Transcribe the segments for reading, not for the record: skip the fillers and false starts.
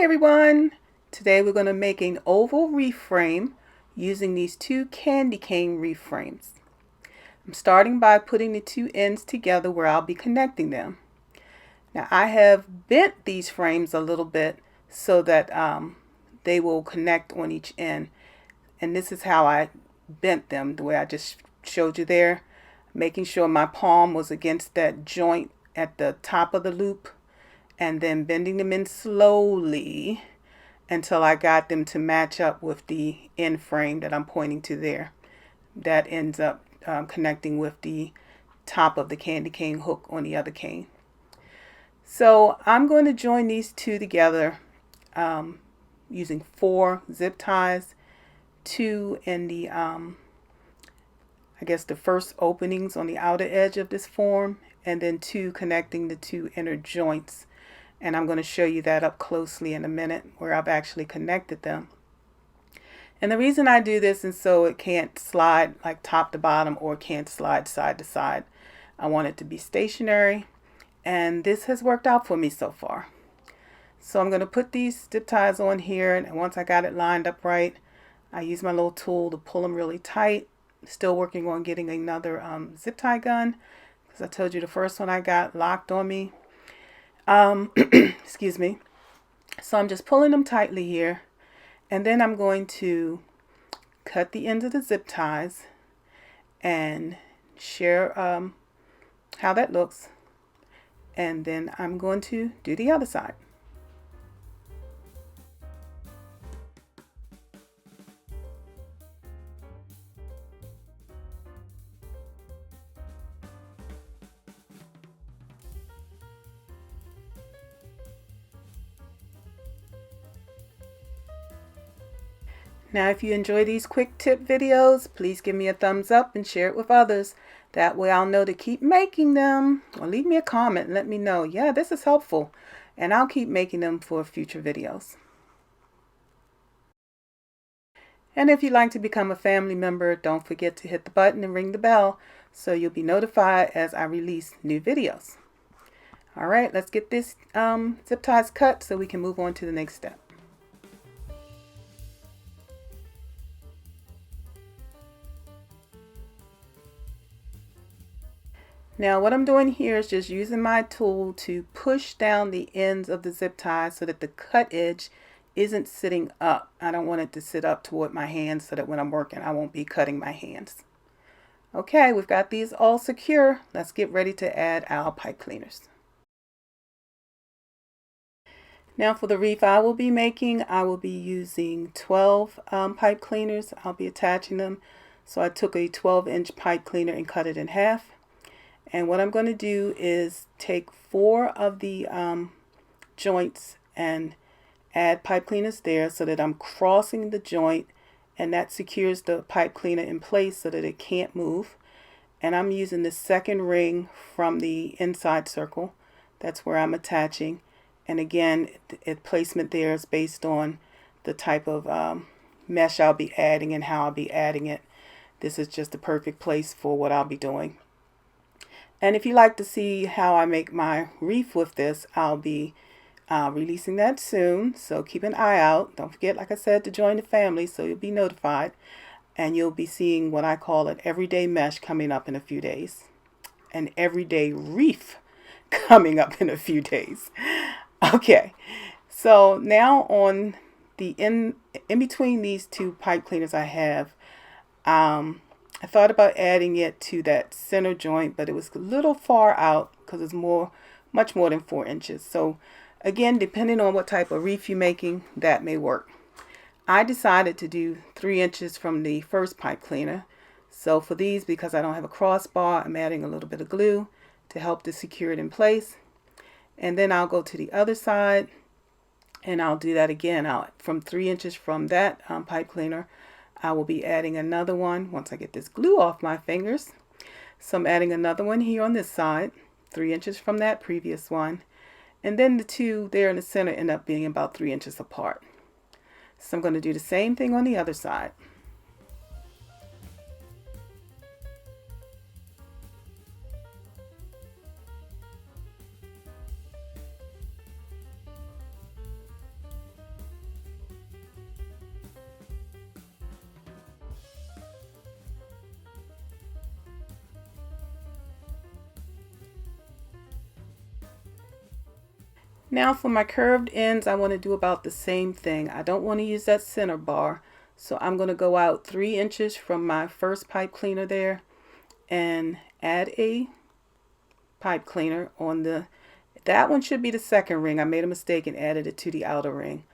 Hi everyone! Today we're going to make an oval wreath frame using these two candy cane wreath frames. I'm starting by putting the two ends together where I'll be connecting them. Now I have bent these frames a little bit so that they will connect on each end, and this is how I bent them, the way I just showed you there, making sure my palm was against that joint at the top of the loop, and then bending them in slowly until I got them to match up with the end frame that I'm pointing to there. That ends up connecting with the top of the candy cane hook on the other cane. So I'm going to join these two together using 4 zip ties, 2 in the I guess the first openings on the outer edge of this form, and then 2 connecting the 2 inner joints. And I'm going to show you that up closely in a minute where I've actually connected them. And the reason I do this is so it can't slide like top to bottom or can't slide side to side. I want it to be stationary, and this has worked out for me so far. So I'm going to put these zip ties on here, and once I got it lined up right, I use my little tool to pull them really tight. Still working on getting another zip tie gun, because I told you the first one I got locked on me. Excuse me. So I'm just pulling them tightly here, and then I'm going to cut the ends of the zip ties and share how that looks, and then I'm going to do the other side. Now, if you enjoy these quick tip videos, please give me a thumbs up and share it with others. That way I'll know to keep making them. Or leave me a comment and let me know, yeah, this is helpful. And I'll keep making them for future videos. And if you'd like to become a family member, don't forget to hit the button and ring the bell so you'll be notified as I release new videos. All right, let's get this zip ties cut so we can move on to the next step. Now what I'm doing here is just using my tool to push down the ends of the zip tie so that the cut edge isn't sitting up. I don't want it to sit up toward my hands so that when I'm working I won't be cutting my hands. Okay, we've got these all secure. Let's get ready to add our pipe cleaners. Now for the wreath I will be making, I will be using 12 pipe cleaners. I'll be attaching them. So I took a 12-inch pipe cleaner and cut it in half. And what I'm going to do is take 4 of the joints and add pipe cleaners there so that I'm crossing the joint, and that secures the pipe cleaner in place so that it can't move. And I'm using the second ring from the inside circle. That's where I'm attaching. And again, placement there is based on the type of mesh I'll be adding and how I'll be adding it. This is just the perfect place for what I'll be doing. And if you'd like to see how I make my wreath with this, I'll be releasing that soon. So keep an eye out. Don't forget, like I said, to join the family so you'll be notified. And you'll be seeing what I call an everyday mesh coming up in a few days. An everyday wreath coming up in a few days. Okay, so now on the in between these 2 pipe cleaners I have, I thought about adding it to that center joint, but it was a little far out because it's much more than 4 inches. So again, depending on what type of wreath you're making, that may work. I decided to do 3 inches from the first pipe cleaner. So for these, because I don't have a crossbar, I'm adding a little bit of glue to help to secure it in place. And then I'll go to the other side and I'll do that again. From 3 inches from that pipe cleaner, I will be adding another one once I get this glue off my fingers. So I'm adding another one here on this side, 3 inches from that previous one. And then the 2 there in the center end up being about 3 inches apart. So I'm going to do the same thing on the other side. Now for my curved ends, I want to do about the same thing. I don't want to use that center bar, so I'm going to go out 3 inches from my first pipe cleaner there and add a pipe cleaner on that one should be the second ring. I made a mistake and added it to the outer ring,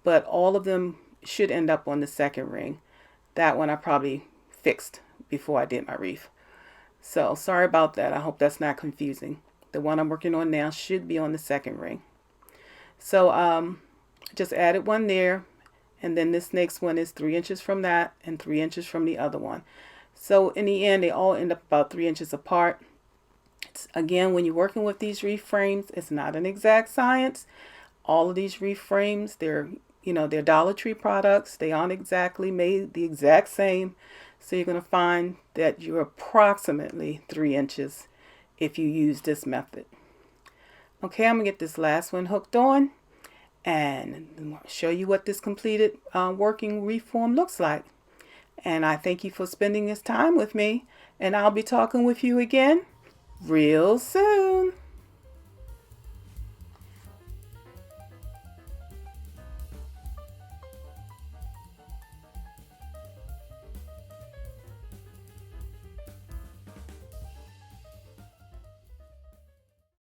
but all of them should end up on the second ring. That one I probably fixed before I did my wreath. So sorry about that. I hope that's not confusing. The one I'm working on now should be on the second ring. So just added one there, and then this next one is 3 inches from that and 3 inches from the other one. So in the end, they all end up about 3 inches apart. Again, when you're working with these wreath frames, it's not an exact science. All of these wreath frames, they're Dollar Tree products. They aren't exactly made the exact same. So you're going to find that you're approximately 3 inches if you use this method. Okay, I'm going to get this last one hooked on and show you what this completed working wreath form looks like. And I thank you for spending this time with me, and I'll be talking with you again real soon.